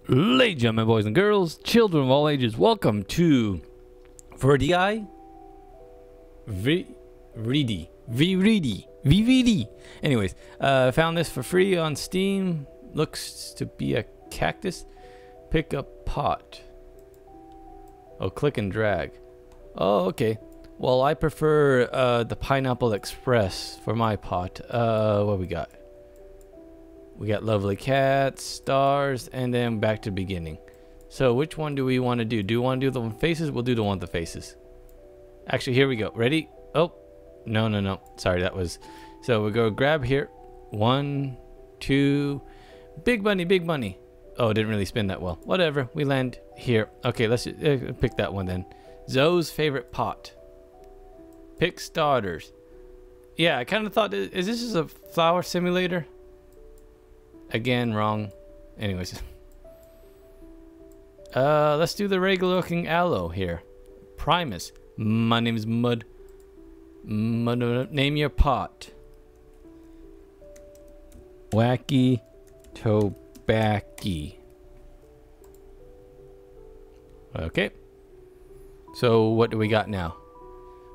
Ladies and gentlemen, boys and girls, children of all ages, welcome to Viridi. Viridi. Anyways, found this for free on Steam. Looks to be a cactus. Pick up pot. Oh, click and drag. Oh, okay. Well, I prefer the Pineapple Express for my pot. What we got? We got lovely cats, stars, and then back to beginning. So which one do we want to do? Do we want to do the one with faces? We'll do the one with the faces. Actually, here we go. Ready? Oh, no. Sorry, that was... So we go grab here. 1, 2... Big bunny. Oh, it didn't really spin that well. Whatever, we land here. Okay, let's pick that one then. Zoe's favorite pot. Pick starters. Yeah, I kind of thought, is this just a flower simulator? Again, wrong. Anyways. Let's do the regular looking aloe here. Primus. My name is Mud. Name your pot. Wacky Tobacco. Okay. So what do we got now?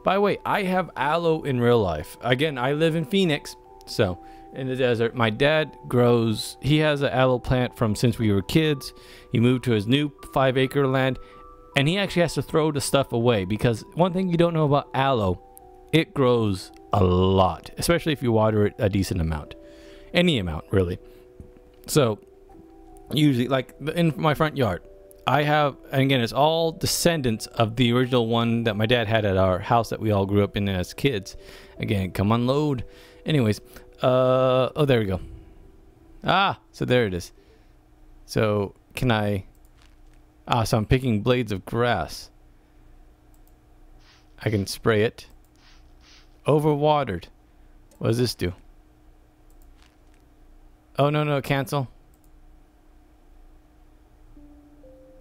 By the way, I have aloe in real life. Again, I live in Phoenix, so in the desert. My dad grows, he has an aloe plant from since we were kids. He moved to his new 5-acre land, and he actually has to throw the stuff away because one thing you don't know about aloe, it grows a lot, especially if you water it a decent amount. Any amount, really. So, usually, like in my front yard, I have, and again, it's all descendants of the original one that my dad had at our house that we all grew up in as kids. Again, come unload. Anyways, oh, there we go. So there it is. So can I, so I'm picking blades of grass. I can spray it. Overwatered. What does this do? Oh, no, cancel.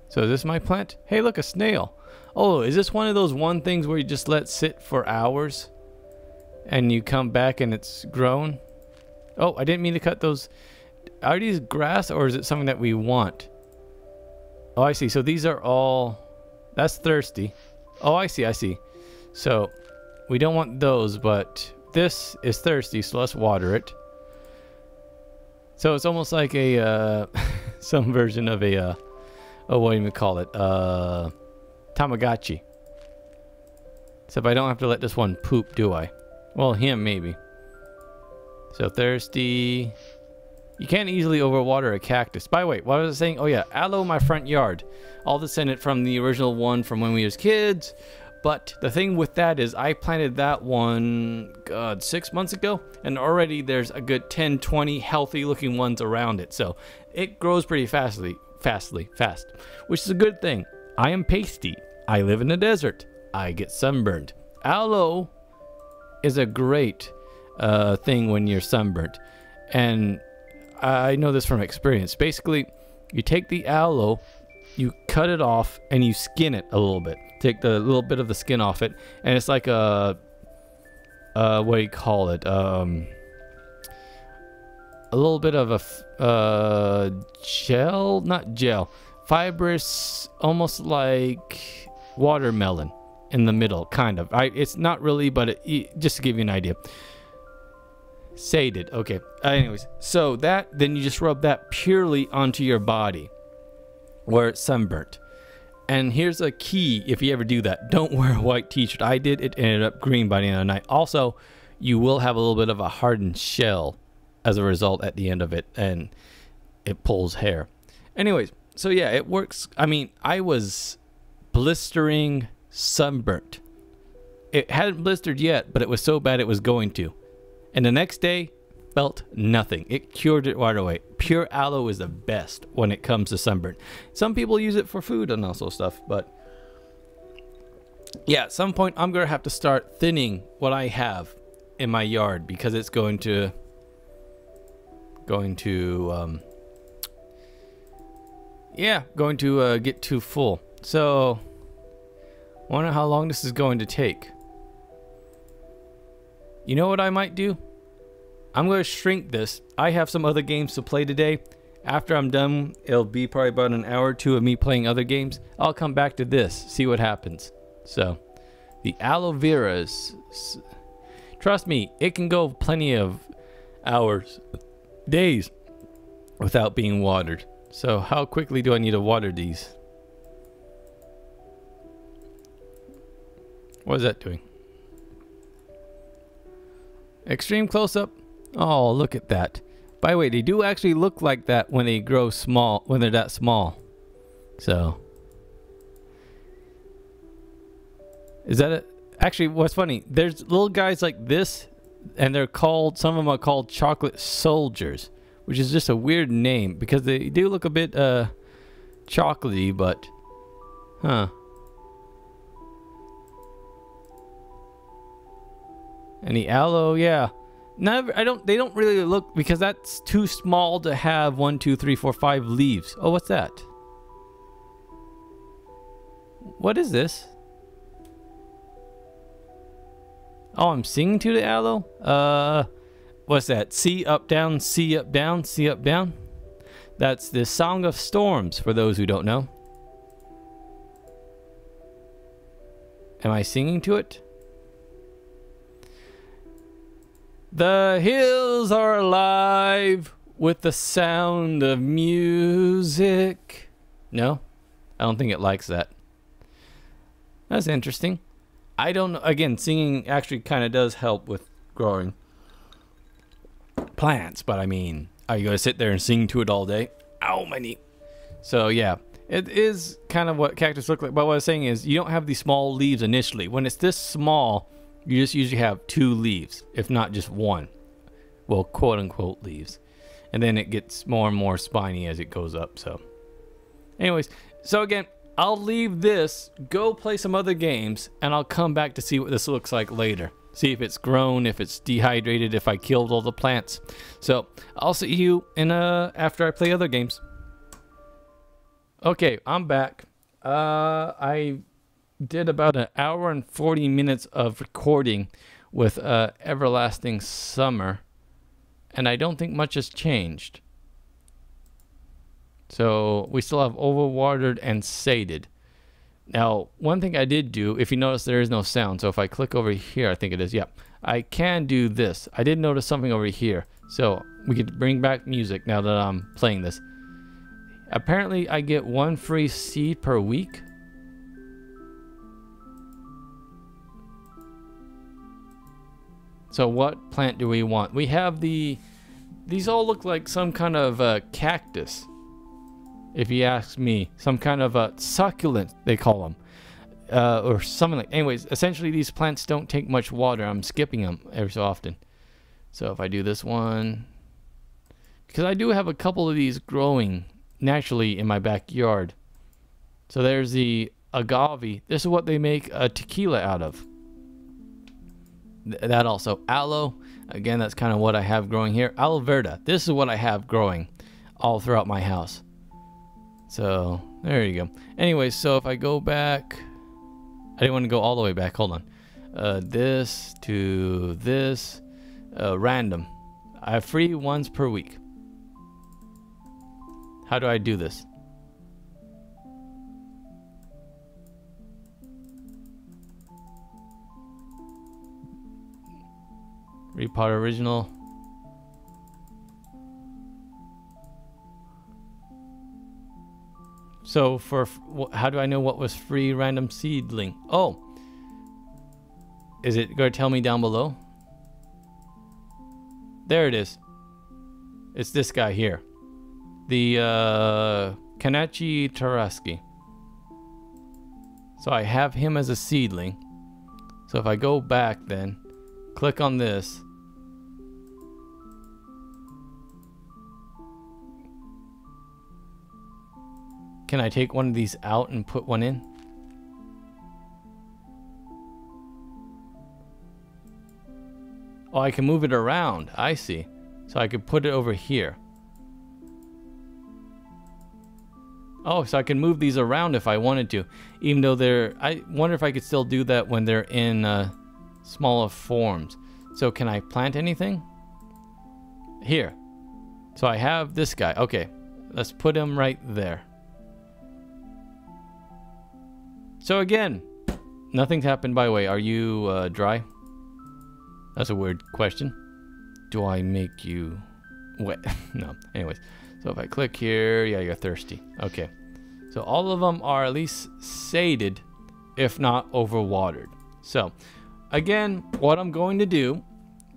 So is this my plant? Hey, look, a snail. Oh, is this one of those things where you just let sit for hours and you come back and it's grown? Oh, I didn't mean to cut those. Are these grass or is it something that we want? Oh, I see. So these are all... That's thirsty. Oh, I see. So we don't want those, but this is thirsty, so let's water it. So it's almost like a... some version of a... oh, what do you call it? Tamagotchi. Except I don't have to let this one poop, do I? Well, him, maybe. So thirsty. You can't easily overwater a cactus. By the way, what was I saying? Oh yeah, aloe in my front yard. All descended from the original one from when we was kids. But the thing with that is I planted that one, God, 6 months ago. And already there's a good 10, 20 healthy looking ones around it. So it grows pretty fast. Which is a good thing. I am pasty. I live in the desert. I get sunburned. Aloe is a great thing when you're sunburnt, and I know this from experience. Basically, you take the aloe, you cut it off, and you skin it a little bit. Take the little bit of the skin off it, and it's like a what do you call it? A little bit of a gel, not gel, fibrous, almost like watermelon in the middle, kind of. It's not really, but just to give you an idea. Sated. Okay. Anyways, so then you just rub that purely onto your body where it's sunburnt. And here's a key if you ever do that. Don't wear a white t-shirt. I did. It ended up green by the end of the night. Also, you will have a little bit of a hardened shell as a result at the end of it, and it pulls hair. Anyways, so yeah, it works. I mean, I was blistering sunburnt. It hadn't blistered yet, but it was so bad it was going to. And the next day, felt nothing. It cured it right away. Pure aloe is the best when it comes to sunburn. Some people use it for food and also stuff, but yeah, at some point I'm gonna have to start thinning what I have in my yard because it's going to get too full. So wonder how long this is going to take. You know what I might do? I'm going to shrink this. I have some other games to play today, after I'm done, it'll be probably about an hour or two of me playing other games. I'll come back to this, see what happens. So, the aloe vera is, trust me, it can go plenty of hours, days, without being watered. So, how quickly do I need to water these? What is that doing? Extreme close-up. Oh, look at that. By the way, they do actually look like that when they grow small, when they're that small. So, is that it? Actually, what's funny, there's little guys like this, and they're called, some of them are called chocolate soldiers, which is just a weird name because they do look a bit chocolatey, but huh. And the aloe, yeah. Never, they don't really look, because that's too small to have 1, 2, 3, 4, 5 leaves. Oh, what's that? What is this? Oh, I'm singing to the aloe? What's that? C up down, C up down, C up down? That's the Song of Storms, for those who don't know. Am I singing to it? The hills are alive with the sound of music. No? I don't think it likes that. That's interesting. I don't know. Again, singing actually kind of does help with growing plants, but I mean, are you going to sit there and sing to it all day? Ow, my knee. So yeah, it is kind of what cactus look like. But what I was saying is, you don't have these small leaves initially. When it's this small, you just usually have 2 leaves, if not just 1. Well, quote unquote leaves. And then it gets more and more spiny as it goes up. So anyways, so again, I'll leave this, go play some other games, and I'll come back to see what this looks like later. See if it's grown, if it's dehydrated, if I killed all the plants. So I'll see you in after I play other games. Okay, I'm back. I did about an hour and 40 minutes of recording with Everlasting Summer, and I don't think much has changed. So we still have overwatered and sated. Now, one thing I did do, if you notice, there is no sound. So if I click over here, I think it is, yeah, I can do this. I did notice something over here. So we could bring back music now that I'm playing this. Apparently I get 1 free seed per week. So what plant do we want? We have these all look like some kind of cactus. If you ask me, some kind of a succulent, they call them, or something like. Anyways, essentially these plants don't take much water. I'm skipping them every so often. So if I do this one, because I do have a couple of these growing naturally in my backyard. So there's the agave. This is what they make a tequila out of. That also aloe. Again, that's kind of what I have growing here. Aloe vera. This is what I have growing all throughout my house. So there you go. Anyway, so if I go back, I didn't want to go all the way back. Hold on. This to this, random. I have free ones per week. How do I do this? Repot original. So for how do I know what was free random seedling? Oh, is it going to tell me down below? There it is. It's this guy here, the Kanachi Taraski. So I have him as a seedling. So if I go back, then click on this. Can I take one of these out and put one in? Oh, I can move it around. I see. So I could put it over here. Oh, so I can move these around if I wanted to. Even though they're... I wonder if I could still do that when they're in smaller forms. So can I plant anything? Here. So I have this guy. Okay. Let's put him right there. So again, nothing's happened by the way. Are you dry? That's a weird question. Do I make you wet? No. Anyways, so if I click here, yeah, you're thirsty. Okay. So all of them are at least sated, if not overwatered. So again, what I'm going to do,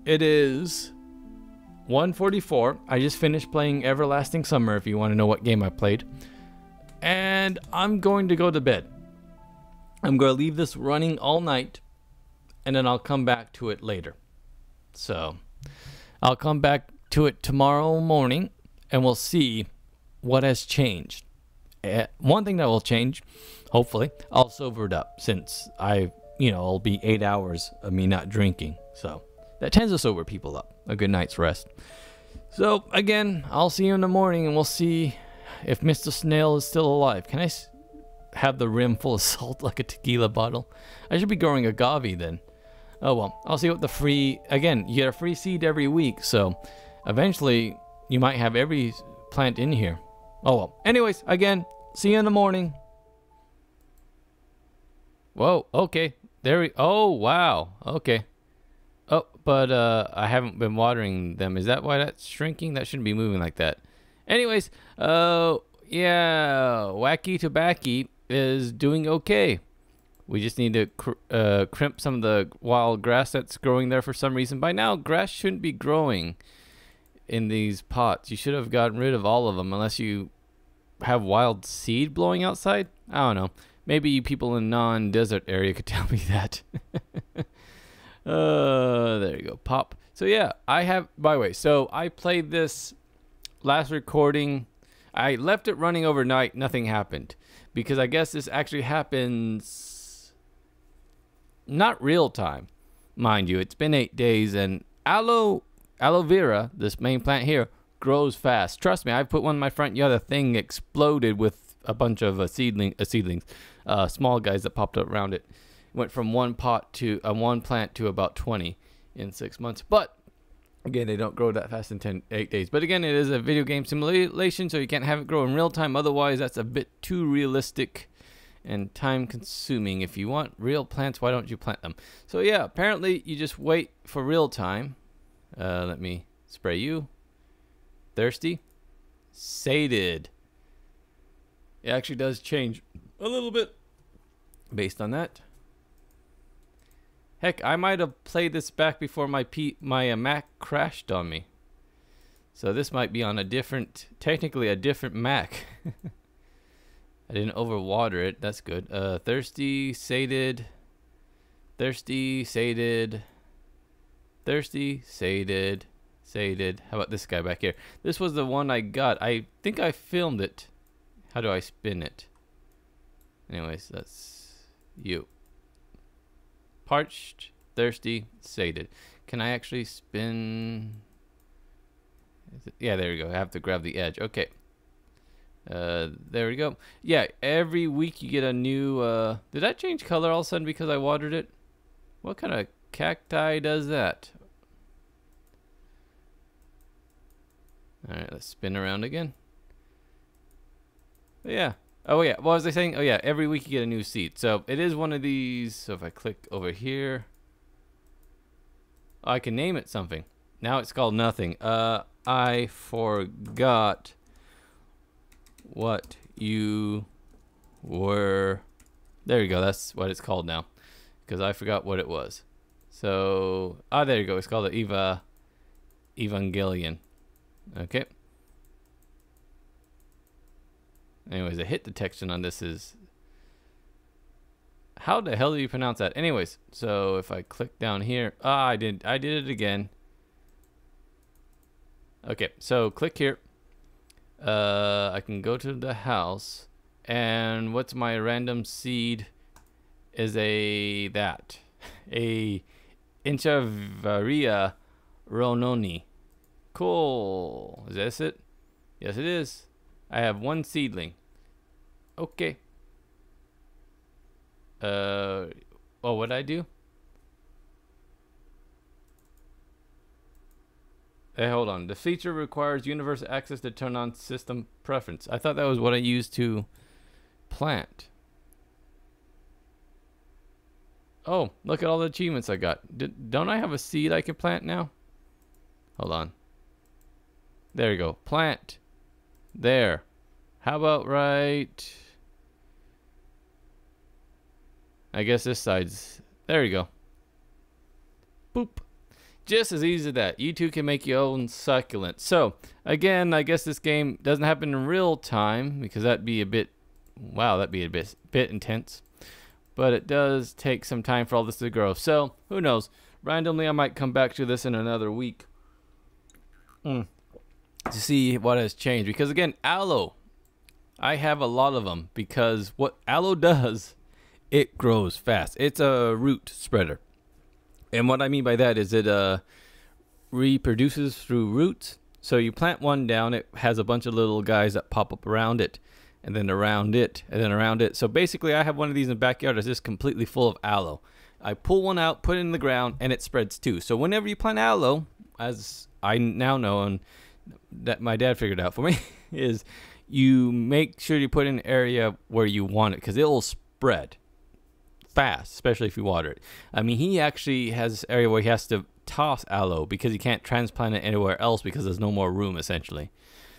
it is 1:44. I just finished playing Everlasting Summer, if you want to know what game I played. And I'm going to go to bed. I'm going to leave this running all night, and then I'll come back to it later. So I'll come back to it tomorrow morning, and we'll see what has changed. One thing that will change, hopefully, I'll sober it up, since it'll be 8 hours of me not drinking. So that tends to sober people up. A good night's rest. So again, I'll see you in the morning, and we'll see if Mr. Snail is still alive. Can I have the rim full of salt like a tequila bottle? I should be growing agave then. Oh well, I'll see what the free, again, you get a free seed every week, so eventually you might have every plant in here. Oh well. Anyways, again, see you in the morning. Whoa, okay. Oh wow, okay. Oh, but I haven't been watering them. Is that why that's shrinking? That shouldn't be moving like that. Anyways, yeah, Wacky Tobacco is doing okay. We just need to crimp some of the wild grass that's growing there for some reason. By now, grass shouldn't be growing in these pots. You should have gotten rid of all of them, unless you have wild seed blowing outside. I don't know. Maybe you people in non-desert area could tell me that. There you go. Pop. So yeah, I have, by the way, so I played this last recording. I left it running overnight. Nothing happened. Because I guess this actually happens not real time. Mind you, it's been 8 days, and aloe vera, this main plant here, grows fast. Trust me, I put one in my front yard. The thing exploded with a bunch of seedlings, small guys that popped up around it. Went from one plant to about 20 in 6 months. But again, they don't grow that fast in 8 days. But again, it is a video game simulation, so you can't have it grow in real time. Otherwise, that's a bit too realistic and time consuming. If you want real plants, why don't you plant them? So yeah, apparently you just wait for real time. Let me spray you. Thirsty. Sated. It actually does change a little bit based on that. Heck, I might have played this back before my Mac crashed on me. So this might be on technically a different Mac. I didn't overwater it. That's good. Thirsty, sated. Thirsty, sated. Thirsty, sated. Sated. How about this guy back here? This was the one I got. I think I filmed it. How do I spin it? Anyways, that's you. Parched, thirsty, sated. Can I actually spin? Yeah, there we go. I have to grab the edge. Okay. There we go. Yeah, every week you get a new... did that change color all of a sudden because I watered it? What kind of cacti does that? Alright, let's spin around again. Yeah. Oh yeah, what was I saying? Oh yeah, every week you get a new seed. So it is one of these. So if I click over here, I can name it something. Now it's called nothing. I forgot what you were. There you go. That's what it's called now, because I forgot what it was. So there you go. It's called the Evangelion. Okay. Anyways, the hit detection on this is... How the hell do you pronounce that? Anyways, so if I click down here... I did it again. Okay, so click here. I can go to the house. And what's my random seed? Is a Inchaviria rononi. Cool. Is this it? Yes, it is. I have one seedling. Okay. Oh, what'd I do? Hey, hold on. The feature requires universal access to turn on system preference. I thought that was what I used to plant. Oh, look at all the achievements I got. Don't I have a seed I can plant now? Hold on. There you go. Plant. There. How about right... I guess this side's... There you go. Boop. Just as easy as that. You too can make your own succulent. So, again, I guess this game doesn't happen in real time because that'd be a bit... Wow, that'd be a bit intense. But it does take some time for all this to grow. So, who knows? Randomly, I might come back to this in another week. To see what has changed. Because, again, aloe. I have a lot of them because what aloe does, it grows fast. It's a root spreader. And what I mean by that is it reproduces through roots. So you plant one down, it has a bunch of little guys that pop up around it, and then around it, and then around it. So basically I have one of these in the backyard that's just completely full of aloe. I pull one out, put it in the ground, and it spreads too. So whenever you plant aloe, as I now know and that my dad figured out for me, is you make sure you put it in an area where you want it because it will spread fast, especially if you water it. I mean, he actually has this area where he has to toss aloe because he can't transplant it anywhere else because there's no more room, essentially.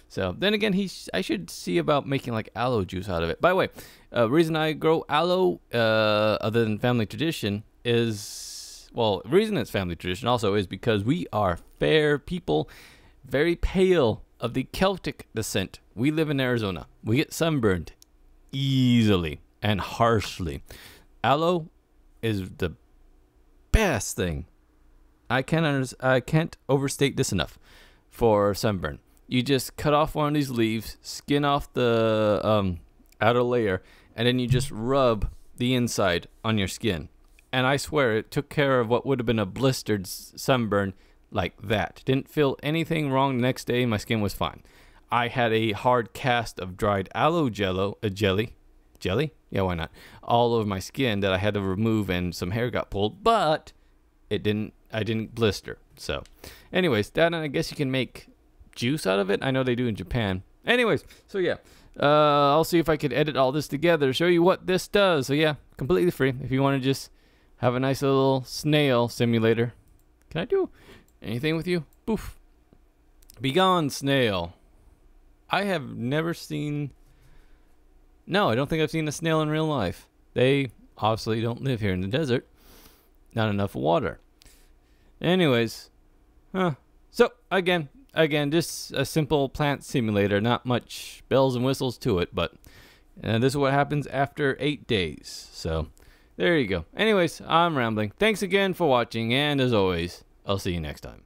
So then again, I should see about making like aloe juice out of it. By the way, reason I grow aloe, other than family tradition, is, well, the reason it's family tradition also is because we are fair people, very pale, of the Celtic descent. We live in Arizona. We get sunburned easily and harshly. Aloe is the best thing. I can't overstate this enough for sunburn. You just cut off one of these leaves, skin off the outer layer, and then you just rub the inside on your skin. And I swear it took care of what would have been a blistered sunburn like that. Didn't feel anything wrong the next day. My skin was fine. I had a hard cast of dried aloe jelly? Yeah, why not? All over my skin that I had to remove, and some hair got pulled, but I didn't blister. So, anyways, that, and I guess you can make juice out of it. I know they do in Japan. Anyways, so yeah, I'll see if I could edit all this together, show you what this does. So yeah, completely free. If you want to just have a nice little snail simulator. Can I do anything with you? Poof. Begone, snail. I have never seen... No, I don't think I've seen a snail in real life. They obviously don't live here in the desert. Not enough water. Anyways. So, again, just a simple plant simulator. Not much bells and whistles to it, but this is what happens after 8 days. So, there you go. Anyways, I'm rambling. Thanks again for watching, and as always, I'll see you next time.